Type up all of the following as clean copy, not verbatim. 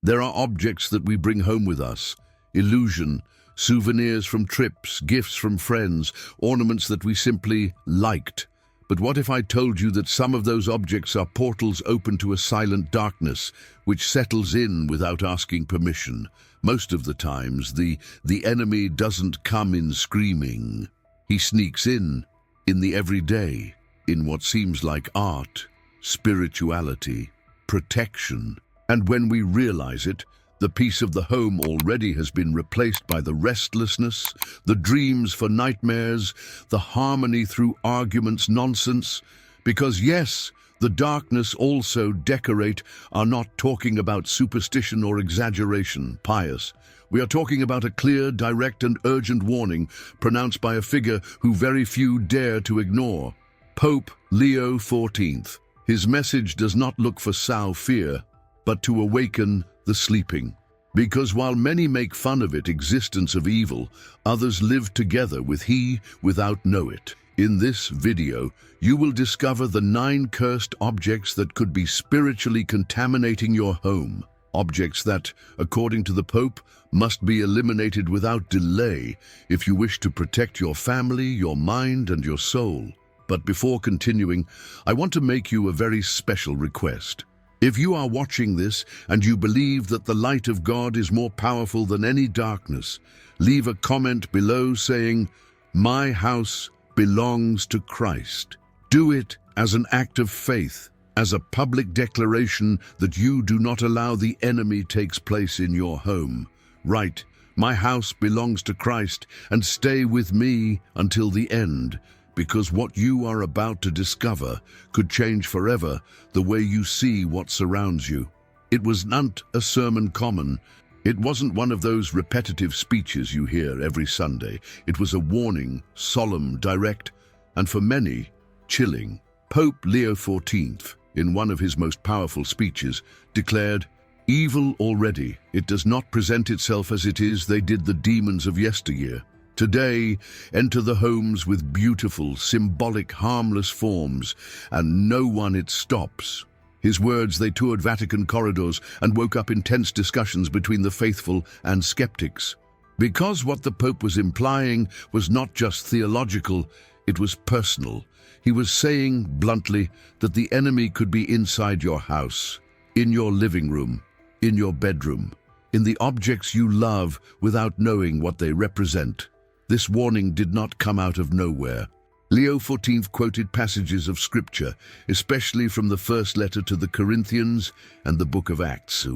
There are objects that we bring home with us, illusion, souvenirs from trips, gifts from friends, ornaments that we simply liked. But what if I told you that some of those objects are portals open to a silent darkness, which settles in without asking permission? Most of the times, the enemy doesn't come in screaming. He sneaks in the everyday, in what seems like art, spirituality, protection. And when we realize it, the peace of the home already has been replaced by the restlessness, the dreams for nightmares, the harmony through arguments nonsense. Because yes, the darkness also decorate are not talking about superstition or exaggeration, pious. We are talking about a clear, direct and urgent warning pronounced by a figure who very few dare to ignore. Pope Leo XIV. His message does not look for sow fear, but to awaken the sleeping. Because while many make fun of it, existence of evil, others live together with he without know it. In this video, you will discover the 9 cursed objects that could be spiritually contaminating your home. Objects that, according to the Pope, must be eliminated without delay if you wish to protect your family, your mind, and your soul. But before continuing, I want to make you a very special request. If you are watching this and you believe that the light of God is more powerful than any darkness, leave a comment below saying, "My house belongs to Christ." Do it as an act of faith, as a public declaration that you do not allow the enemy takes place in your home. Write, "My house belongs to Christ, and stay with me until the end." Because what you are about to discover could change forever the way you see what surrounds you. It was not a sermon common. It wasn't one of those repetitive speeches you hear every Sunday. It was a warning, solemn, direct, and for many, chilling. Pope Leo XIV, in one of his most powerful speeches, declared, "Evil already, it does not present itself as it is they did the demons of yesteryear. Today, enter the homes with beautiful, symbolic, harmless forms, and no one it stops." His words, they toured Vatican corridors and woke up intense discussions between the faithful and skeptics. Because what the Pope was implying was not just theological, it was personal. He was saying, bluntly, that the enemy could be inside your house, in your living room, in your bedroom, in the objects you love without knowing what they represent. This warning did not come out of nowhere. Leo XIV quoted passages of scripture, especially from the first letter to the Corinthians and the book of Acts,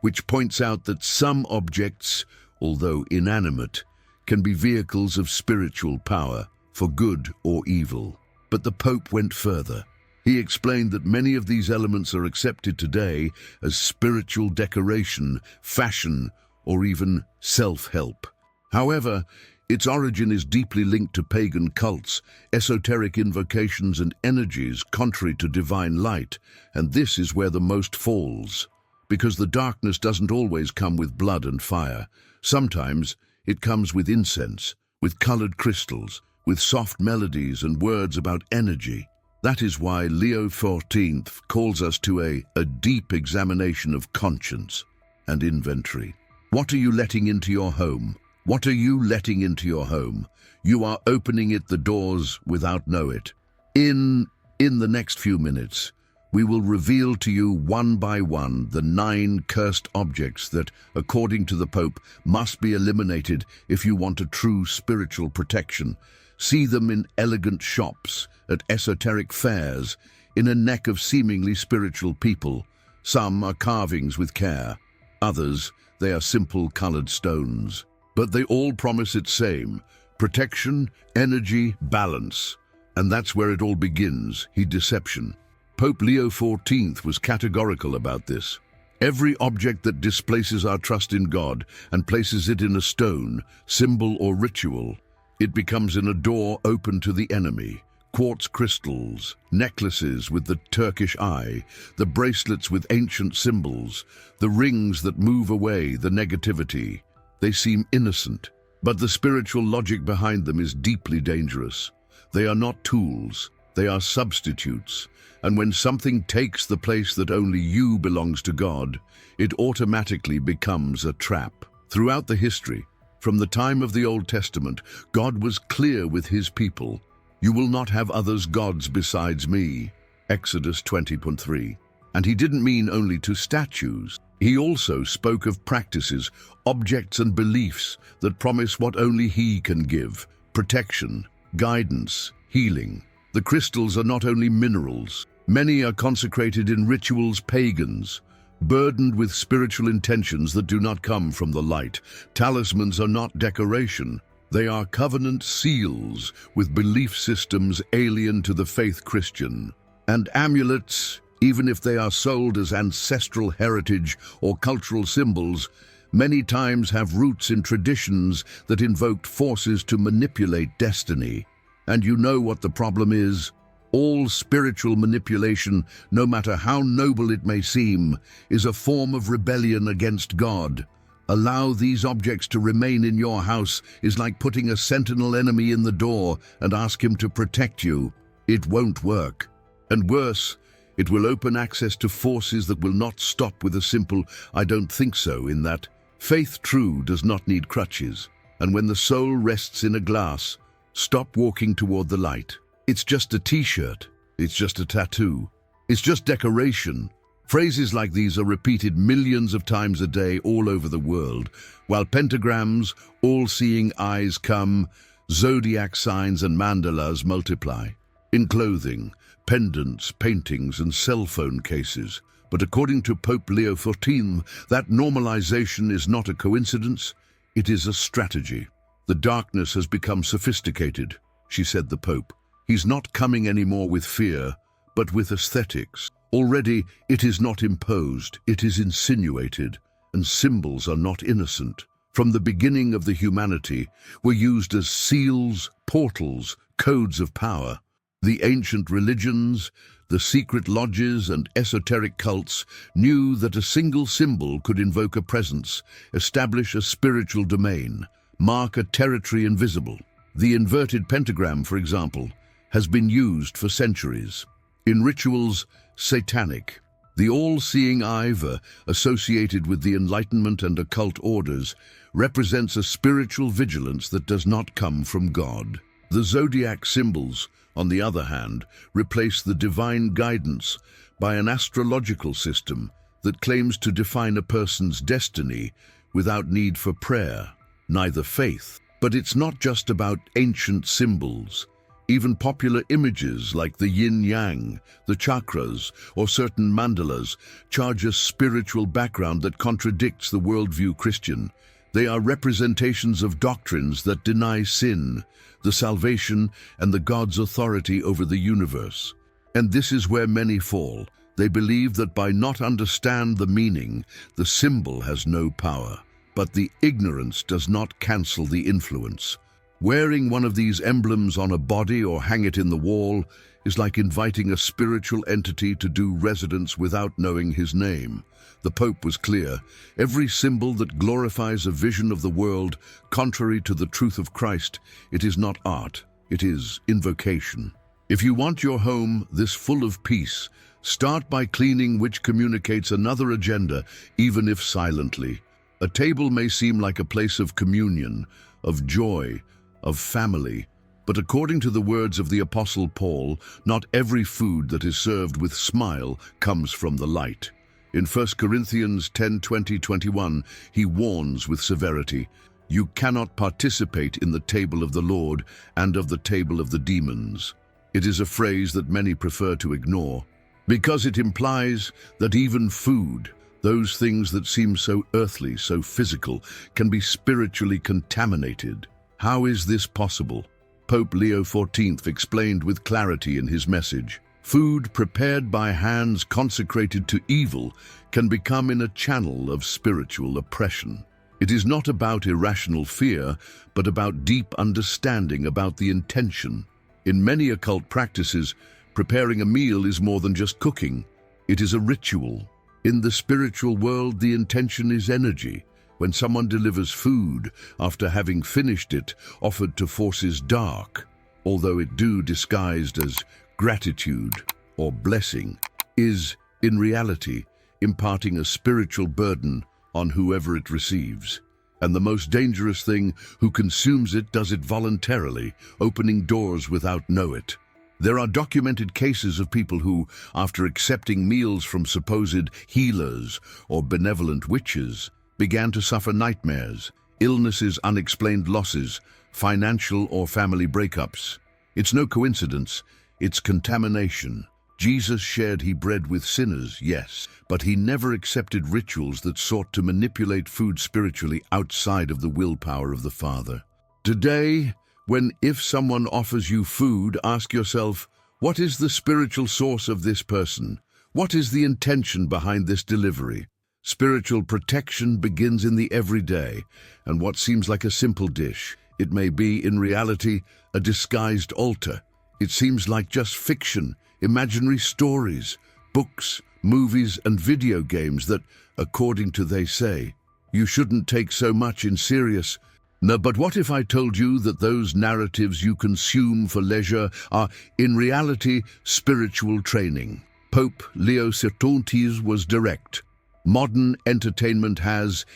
which points out that some objects, although inanimate, can be vehicles of spiritual power, for good or evil. But the Pope went further. He explained that many of these elements are accepted today as spiritual decoration, fashion, or even self-help. However, its origin is deeply linked to pagan cults, esoteric invocations and energies contrary to divine light, and this is where the most falls. Because the darkness doesn't always come with blood and fire. Sometimes it comes with incense, with colored crystals, with soft melodies and words about energy. That is why Leo XIV calls us to a deep examination of conscience and inventory. What are you letting into your home? What are you letting into your home? You are opening it the doors without know it. In the next few minutes, we will reveal to you one by one the 9 cursed objects that, according to the Pope, must be eliminated if you want a true spiritual protection. See them in elegant shops, at esoteric fairs, in a neck of seemingly spiritual people. Some are carvings with care. Others, they are simple colored stones. But they all promise it same: protection, energy, balance. And that's where it all begins, deception. Pope Leo XIV was categorical about this. Every object that displaces our trust in God and places it in a stone, symbol or ritual, it becomes a door open to the enemy. Quartz crystals, necklaces with the Turkish eye, the bracelets with ancient symbols, the rings that move away the negativity. They seem innocent, but the spiritual logic behind them is deeply dangerous. They are not tools. They are substitutes, and when something takes the place that only you belongs to God, it automatically becomes a trap. Throughout the history, from the time of the Old Testament, God was clear with his people. You will not have others gods besides me. Exodus 20:3. And he didn't mean only to statues. He also spoke of practices, objects and beliefs that promise what only he can give: protection, guidance, healing. The crystals are not only minerals. Many are consecrated in rituals pagans, burdened with spiritual intentions that do not come from the light. Talismans are not decoration. They are covenant seals with belief systems alien to the faith Christian. And amulets, even if they are sold as ancestral heritage or cultural symbols, many times have roots in traditions that invoked forces to manipulate destiny. And you know what the problem is? All spiritual manipulation, no matter how noble it may seem, is a form of rebellion against God. Allow these objects to remain in your house is like putting a sentinel enemy in the door and ask him to protect you. It won't work. And worse, it will open access to forces that will not stop with a simple "I don't think so," in that faith true does not need crutches. And when the soul rests in a glass, stop walking toward the light. It's just a t-shirt. It's just a tattoo. It's just decoration. Phrases like these are repeated millions of times a day all over the world, while pentagrams, all-seeing eyes come, zodiac signs and mandalas multiply. In clothing, pendants, paintings and cell phone cases. But according to Pope Leo XIV, that normalization is not a coincidence, it is a strategy. The darkness has become sophisticated, she said the Pope. He's not coming anymore with fear, but with aesthetics. Already, it is not imposed, it is insinuated, and symbols are not innocent. From the beginning of the humanity, were used as seals, portals, codes of power. The ancient religions, the secret lodges and esoteric cults knew that a single symbol could invoke a presence, establish a spiritual domain, mark a territory invisible. The inverted pentagram, for example, has been used for centuries. In rituals, satanic. The all-seeing eye, associated with the Enlightenment and occult orders, represents a spiritual vigilance that does not come from God. The zodiac symbols, on the other hand, replace the divine guidance by an astrological system that claims to define a person's destiny without need for prayer, neither faith. But it's not just about ancient symbols. Even popular images like the yin-yang, the chakras, or certain mandalas charge a spiritual background that contradicts the worldview Christian. They are representations of doctrines that deny sin, the salvation, and the God's authority over the universe. And this is where many fall. They believe that by not understand the meaning, the symbol has no power. But the ignorance does not cancel the influence. Wearing one of these emblems on a body or hang it in the wall is like inviting a spiritual entity to do residence without knowing his name. The Pope was clear. Every symbol that glorifies a vision of the world, contrary to the truth of Christ, it is not art, it is invocation. If you want your home this full of peace, start by cleaning which communicates another agenda, even if silently. A table may seem like a place of communion, of joy, of family, but according to the words of the Apostle Paul, not every food that is served with smile comes from the light. In 1 Corinthians 10:20-21, he warns with severity, "You cannot participate in the table of the Lord and of the table of the demons." It is a phrase that many prefer to ignore, because it implies that even food, those things that seem so earthly, so physical, can be spiritually contaminated. How is this possible? Pope Leo XIV explained with clarity in his message. Food prepared by hands consecrated to evil can become in a channel of spiritual oppression. It is not about irrational fear, but about deep understanding about the intention. In many occult practices, preparing a meal is more than just cooking. It is a ritual. In the spiritual world, the intention is energy. When someone delivers food after having finished it, offered to forces dark, although it disguised as gratitude, or blessing, is, in reality, imparting a spiritual burden on whoever it receives. And the most dangerous thing, who consumes it does it voluntarily, opening doors without know it. There are documented cases of people who, after accepting meals from supposed healers or benevolent witches, began to suffer nightmares, illnesses, unexplained losses, financial or family breakups. It's no coincidence, it's contamination. Jesus shared he bread with sinners, yes, but he never accepted rituals that sought to manipulate food spiritually outside of the willpower of the Father. Today, if someone offers you food, ask yourself, what is the spiritual source of this person? What is the intention behind this delivery? Spiritual protection begins in the everyday, and what seems like a simple dish, it may be, in reality, a disguised altar. It seems like just fiction, imaginary stories, books, movies, and video games that, according to they say, you shouldn't take so much in serious. No, but what if I told you that those narratives you consume for leisure are, in reality, spiritual training? Pope Leo XIV was direct. Modern entertainment has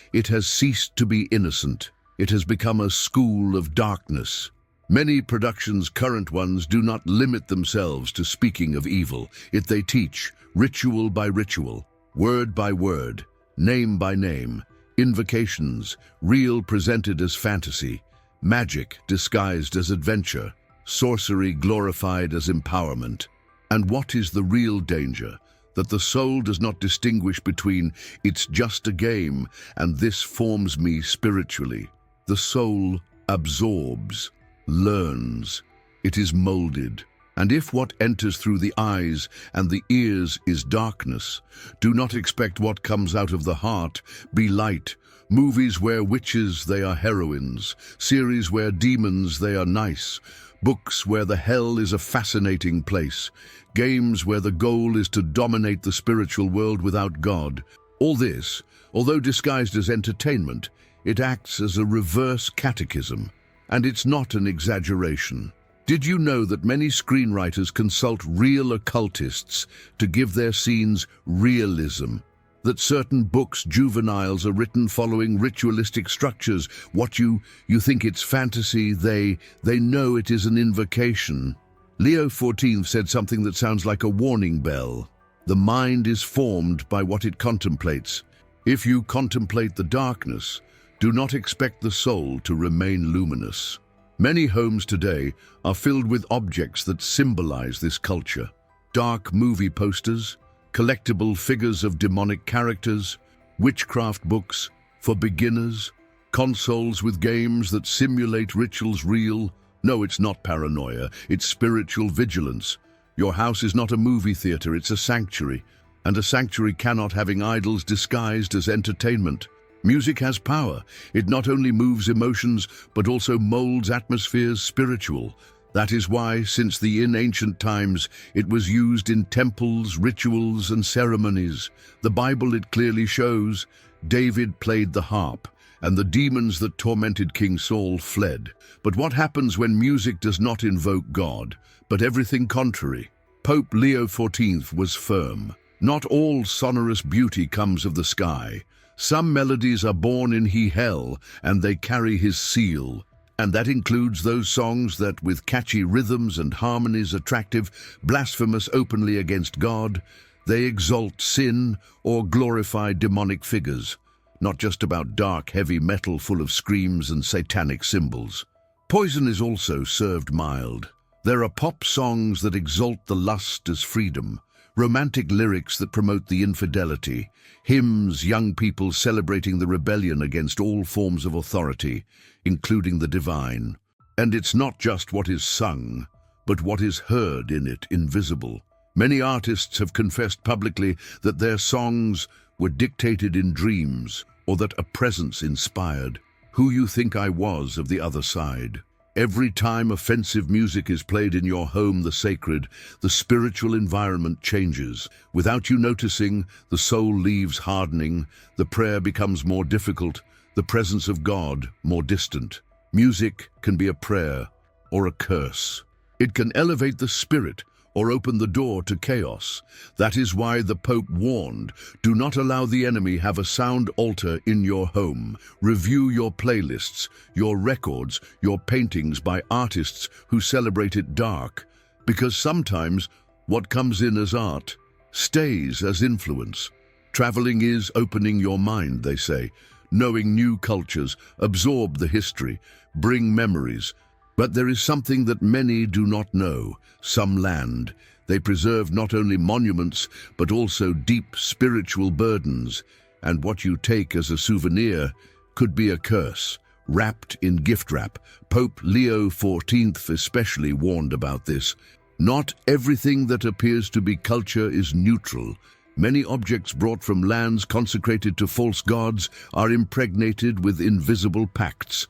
ceased to be innocent. It has become a school of darkness. Many productions, current ones, do not limit themselves to speaking of evil. They teach, ritual by ritual, word by word, name by name, invocations, real presented as fantasy, magic disguised as adventure, sorcery glorified as empowerment. And what is the real danger? That the soul does not distinguish between "it's just a game" and "this forms me spiritually." The soul absorbs, learns, it is molded. And if what enters through the eyes and the ears is darkness, do not expect what comes out of the heart be light. Movies where witches, they are heroines. Series where demons, they are nice. Books where the hell is a fascinating place. Games where the goal is to dominate the spiritual world without God. All this, although disguised as entertainment, it acts as a reverse catechism. And it's not an exaggeration. Did you know that many screenwriters consult real occultists to give their scenes realism? That certain books, juveniles, are written following ritualistic structures. What you think it's fantasy, they know it is an invocation. Leo XIV said something that sounds like a warning bell. The mind is formed by what it contemplates. If you contemplate the darkness, do not expect the soul to remain luminous. Many homes today are filled with objects that symbolize this culture. Dark movie posters, collectible figures of demonic characters, witchcraft books for beginners, consoles with games that simulate rituals real. No, it's not paranoia, it's spiritual vigilance. Your house is not a movie theater, it's a sanctuary. And a sanctuary cannot having idols disguised as entertainment. Music has power. It not only moves emotions, but also molds atmospheres spiritual. That is why, since in ancient times, it was used in temples, rituals, and ceremonies. The Bible, it clearly shows, David played the harp, and the demons that tormented King Saul fled. But what happens when music does not invoke God, but everything contrary? Pope Leo XIV was firm. Not all sonorous beauty comes of the sky. Some melodies are born in hell, and they carry his seal. And that includes those songs that, with catchy rhythms and harmonies attractive, blasphemous openly against God, they exalt sin or glorify demonic figures. Not just about dark, heavy metal full of screams and satanic symbols. Poison is also served mild. There are pop songs that exalt the lust as freedom, romantic lyrics that promote the infidelity, hymns, young people celebrating the rebellion against all forms of authority, including the divine. And it's not just what is sung, but what is heard in it, invisible. Many artists have confessed publicly that their songs were dictated in dreams, or that a presence inspired. Who you think I was of the other side. Every time offensive music is played in your home, the sacred, the spiritual environment changes. Without you noticing, the soul leaves hardening, the prayer becomes more difficult, the presence of God more distant. Music can be a prayer or a curse. It can elevate the spirit or open the door to chaos. That is why the Pope warned, do not allow the enemy have a sound altar in your home. Review your playlists, your records, your paintings by artists who celebrate it dark, because sometimes what comes in as art stays as influence. Traveling is opening your mind, they say. Knowing new cultures, absorb the history, bring memories. But there is something that many do not know. Some land. They preserve not only monuments, but also deep spiritual burdens. And what you take as a souvenir could be a curse, wrapped in gift wrap. Pope Leo XIV especially warned about this. Not everything that appears to be culture is neutral. Many objects brought from lands consecrated to false gods are impregnated with invisible pacts.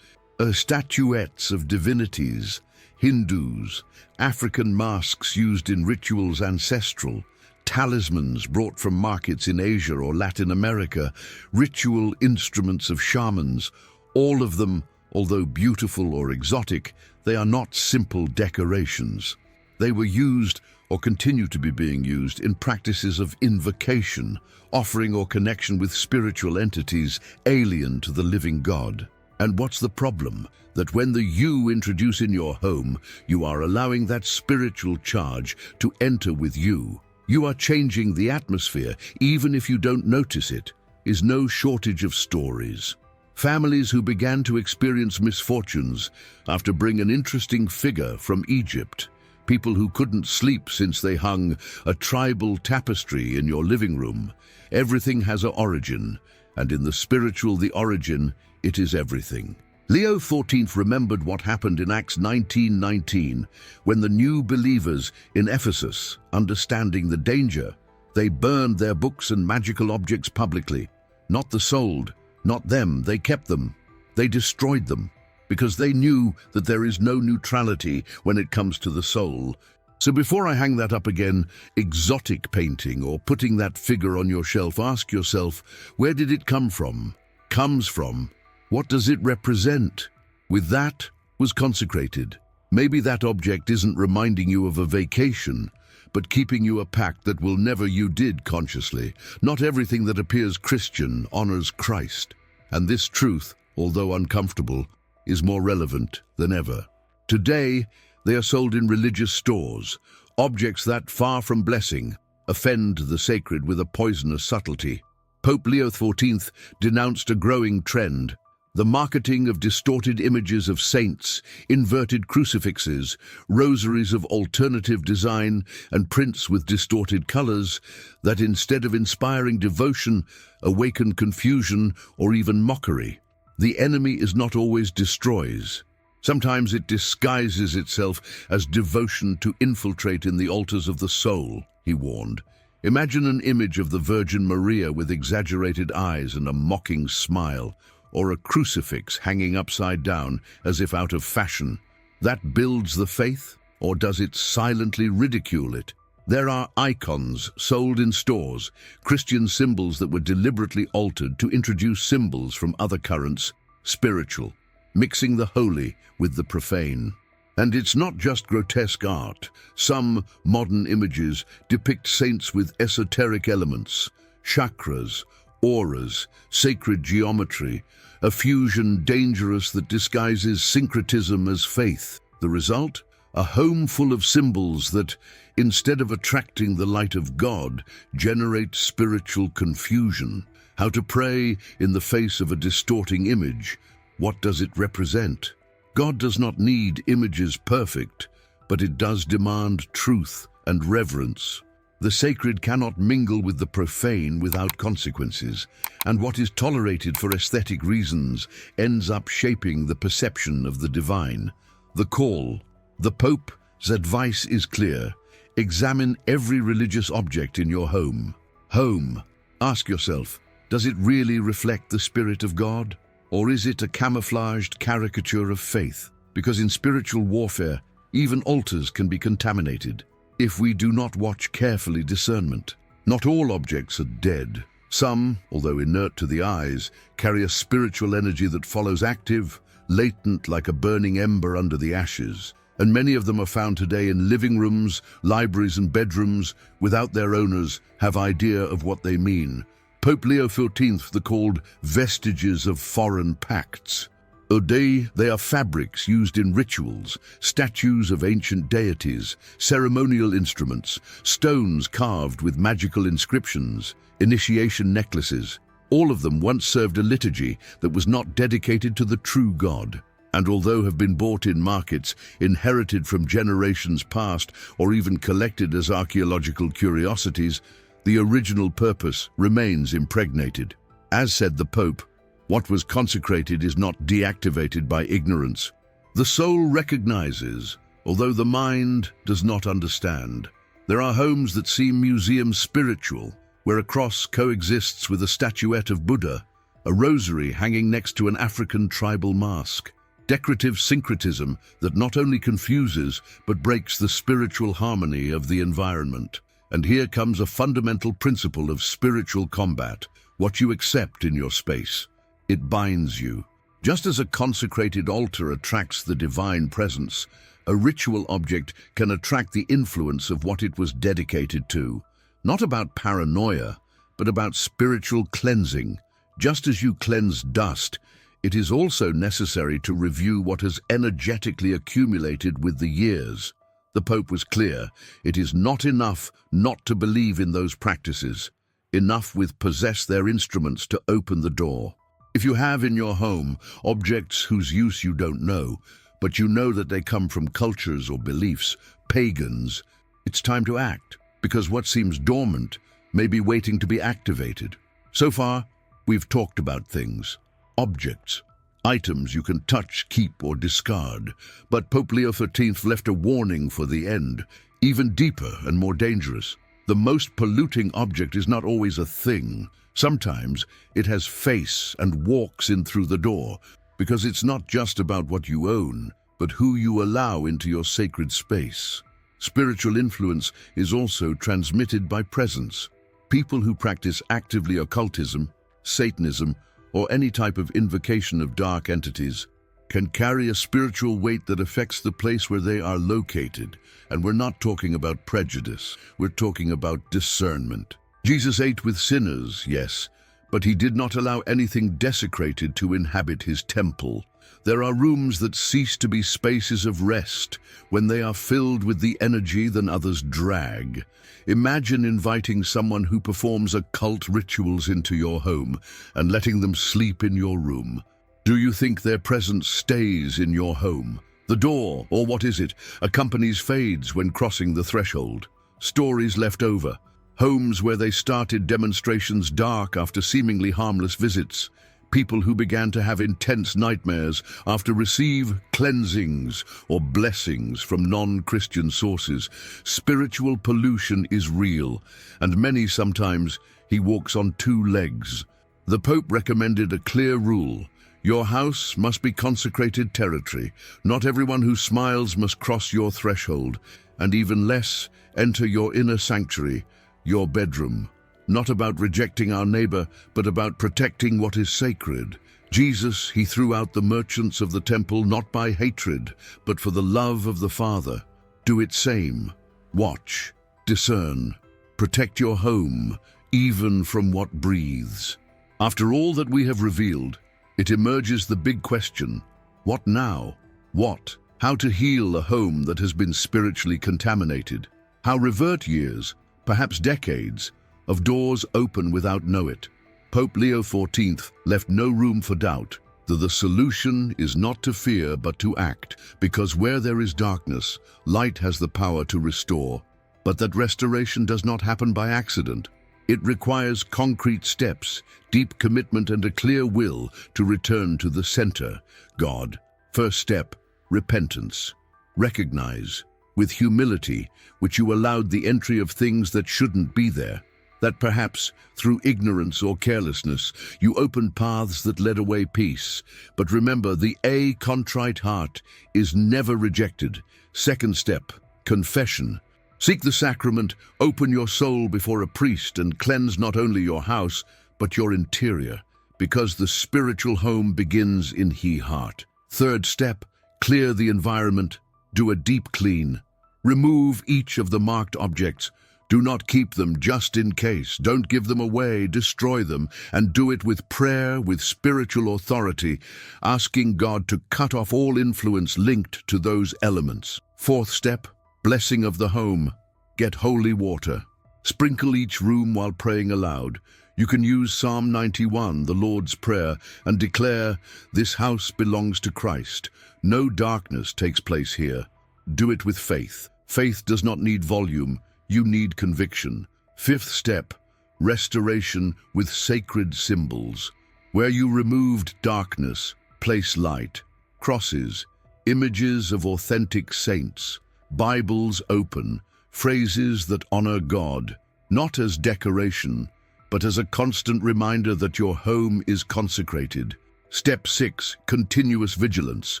Statuettes of divinities, Hindus, African masks used in rituals ancestral, talismans brought from markets in Asia or Latin America, ritual instruments of shamans, all of them, although beautiful or exotic, they are not simple decorations. They were used or continue to be being used in practices of invocation, offering or connection with spiritual entities alien to the living God. And what's the problem? That when the you introduce in your home, you are allowing that spiritual charge to enter with you. You are changing the atmosphere, even if you don't notice it. Is no shortage of stories. Families who began to experience misfortunes after bringing an interesting figure from Egypt. People who couldn't sleep since they hung a tribal tapestry in your living room. Everything has an origin, and in the spiritual, the origin, it is everything. Leo XIV remembered what happened in Acts 19:19, when the new believers in Ephesus, understanding the danger, they burned their books and magical objects publicly. Not the sold, not them, they kept them. They destroyed them, because they knew that there is no neutrality when it comes to the soul. So before I hang that up again, exotic painting or putting that figure on your shelf, ask yourself, where did it come from? Comes from? What does it represent? With that was consecrated. Maybe that object isn't reminding you of a vacation, but keeping you a pact that will never you did consciously. Not everything that appears Christian honors Christ. And this truth, although uncomfortable, is more relevant than ever. Today, they are sold in religious stores, objects that, far from blessing, offend the sacred with a poisonous subtlety. Pope Leo XIV denounced a growing trend, the marketing of distorted images of saints, inverted crucifixes, rosaries of alternative design, and prints with distorted colors that, instead of inspiring devotion, awaken confusion or even mockery. The enemy is not always destroys. Sometimes it disguises itself as devotion to infiltrate in the altars of the soul, he warned. Imagine an image of the Virgin Maria with exaggerated eyes and a mocking smile, or a crucifix hanging upside down as if out of fashion. That builds the faith, or does it silently ridicule it? There are icons sold in stores, Christian symbols that were deliberately altered to introduce symbols from other currents, spiritual, mixing the holy with the profane. And it's not just grotesque art. Some modern images depict saints with esoteric elements, chakras, auras, sacred geometry, a fusion dangerous that disguises syncretism as faith. The result? A home full of symbols that, instead of attracting the light of God, generate spiritual confusion. How to pray in the face of a distorting image. What does it represent? God does not need images perfect, but it does demand truth and reverence. The sacred cannot mingle with the profane without consequences, and what is tolerated for aesthetic reasons ends up shaping the perception of the divine. The call. The Pope's advice is clear. Examine every religious object in your home. Home. Ask yourself, does it really reflect the Spirit of God? Or is it a camouflaged caricature of faith? Because in spiritual warfare, even altars can be contaminated if we do not watch carefully. Discernment. Not all objects are dead. Some, although inert to the eyes, carry a spiritual energy that follows active, latent like a burning ember under the ashes. and many of them are found today in living rooms, libraries and bedrooms without their owners have idea of what they mean. Pope Leo XIV they're called vestiges of foreign pacts. Today, they are fabrics used in rituals, statues of ancient deities, ceremonial instruments, stones carved with magical inscriptions, initiation necklaces. All of them once served a liturgy that was not dedicated to the true God, and although have been bought in markets, inherited from generations past, or even collected as archaeological curiosities, the original purpose remains impregnated. As said the Pope, what was consecrated is not deactivated by ignorance. The soul recognizes, although the mind does not understand. There are homes that seem museum spiritual, where a cross coexists with a statuette of Buddha, a rosary hanging next to an African tribal mask. Decorative syncretism that not only confuses but breaks the spiritual harmony of the environment. And here comes a fundamental principle of spiritual combat: what you accept in your space. It binds you. Just as a consecrated altar attracts the divine presence, a ritual object can attract the influence of what it was dedicated to. Not about paranoia, but about spiritual cleansing. Just as you cleanse dust, it is also necessary to review what has energetically accumulated with the years. The Pope was clear: it is not enough not to believe in those practices. Enough with possess their instruments to open the door. If you have in your home objects whose use you don't know, but you know that they come from cultures or beliefs, pagans, it's time to act, because what seems dormant may be waiting to be activated. So far, we've talked about things, objects, items you can touch, keep, or discard. But Pope Leo XIII left a warning for the end, even deeper and more dangerous. The most polluting object is not always a thing. Sometimes it has face and walks in through the door, because it's not just about what you own, but who you allow into your sacred space. Spiritual influence is also transmitted by presence. People who practice actively occultism, Satanism, or any type of invocation of dark entities can carry a spiritual weight that affects the place where they are located. And we're not talking about prejudice, we're talking about discernment. Jesus ate with sinners, yes, but he did not allow anything desecrated to inhabit his temple. There are rooms that cease to be spaces of rest when they are filled with the energy that others drag. Imagine inviting someone who performs occult rituals into your home and letting them sleep in your room. Do you think their presence stays in your home? The door, or what is it, accompanies fades when crossing the threshold. Stories left over. Homes where they started demonstrations dark after seemingly harmless visits. People who began to have intense nightmares after receive cleansings or blessings from non-Christian sources. Spiritual pollution is real, and many sometimes he walks on two legs. The Pope recommended a clear rule: your house must be consecrated territory. Not everyone who smiles must cross your threshold, and even less enter your inner sanctuary, your bedroom. Not about rejecting our neighbor, but about protecting what is sacred. Jesus, he threw out the merchants of the temple not by hatred, but for the love of the Father. Do it same. Watch, discern, protect your home, even from what breathes. After all that we have revealed, it emerges the big question: what now? What? How to heal a home that has been spiritually contaminated? How revert years, perhaps decades, of doors open without know it? Pope Leo XIV left no room for doubt that the solution is not to fear but to act, because where there is darkness, light has the power to restore. But that restoration does not happen by accident. It requires concrete steps, deep commitment, and a clear will to return to the center, God. First step, repentance. Recognize, with humility, which you allowed the entry of things that shouldn't be there. That perhaps, through ignorance or carelessness, you opened paths that led away peace. But remember, the contrite heart is never rejected. Second step, confession. Seek the sacrament, open your soul before a priest, and cleanse not only your house, but your interior, because the spiritual home begins in the heart. Third step, clear the environment. Do a deep clean. Remove each of the marked objects. Do not keep them just in case. Don't give them away, destroy them, and do it with prayer, with spiritual authority, asking God to cut off all influence linked to those elements. Fourth step, blessing of the home. Get holy water. Sprinkle each room while praying aloud. You can use Psalm 91, the Lord's Prayer, and declare, "This house belongs to Christ. No darkness takes place here." Do it with faith. Faith does not need volume. You need conviction. Fifth step, restoration with sacred symbols. Where you removed darkness, place light. Crosses, images of authentic saints, Bibles open, phrases that honor God, not as decoration, but as a constant reminder that your home is consecrated. Step 6, continuous vigilance.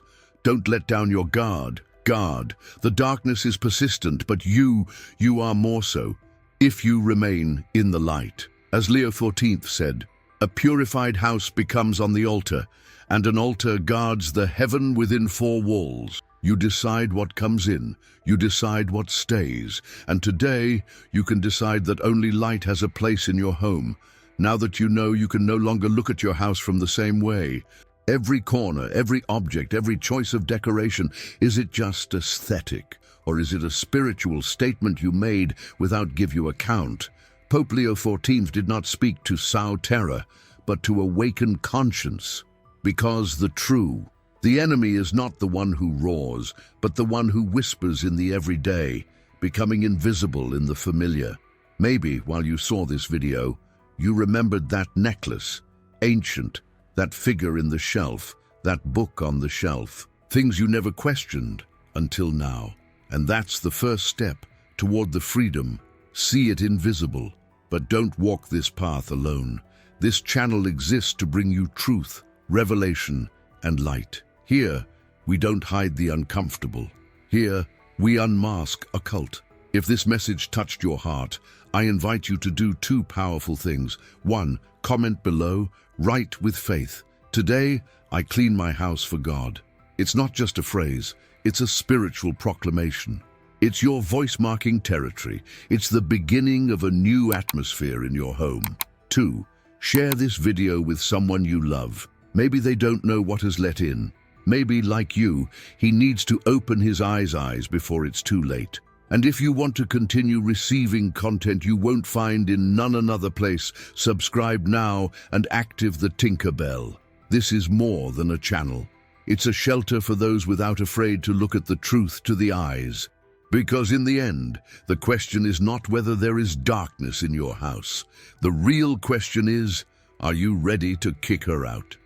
Don't let down your guard. The darkness is persistent, but you are more so, if you remain in the light. As Leo XIV said, a purified house becomes on the altar, and an altar guards the heaven within four walls. You decide what comes in, you decide what stays, and today you can decide that only light has a place in your home. Now that you know, you can no longer look at your house from the same way. Every corner, every object, every choice of decoration, is it just aesthetic, or is it a spiritual statement you made without give you account? Pope Leo XIV did not speak to sow terror, but to awaken conscience. Because the enemy is not the one who roars, but the one who whispers in the everyday, becoming invisible in the familiar. Maybe, while you saw this video, you remembered that necklace, ancient, that figure in the shelf, that book on the shelf, things you never questioned until now. And that's the first step toward the freedom. See it invisible, but don't walk this path alone. This channel exists to bring you truth, revelation, and light. Here, we don't hide the uncomfortable. Here, we unmask occult. If this message touched your heart, I invite you to do two powerful things. 1, comment below, write with faith. Today, I clean my house for God. It's not just a phrase, it's a spiritual proclamation. It's your voice marking territory. It's the beginning of a new atmosphere in your home. 2, share this video with someone you love. Maybe they don't know what has let in. Maybe, like you, he needs to open his eyes before it's too late. And if you want to continue receiving content you won't find in none another place, subscribe now and active the Tinker Bell. This is more than a channel. It's a shelter for those without afraid to look at the truth to the eyes. Because in the end, the question is not whether there is darkness in your house. The real question is, are you ready to kick her out?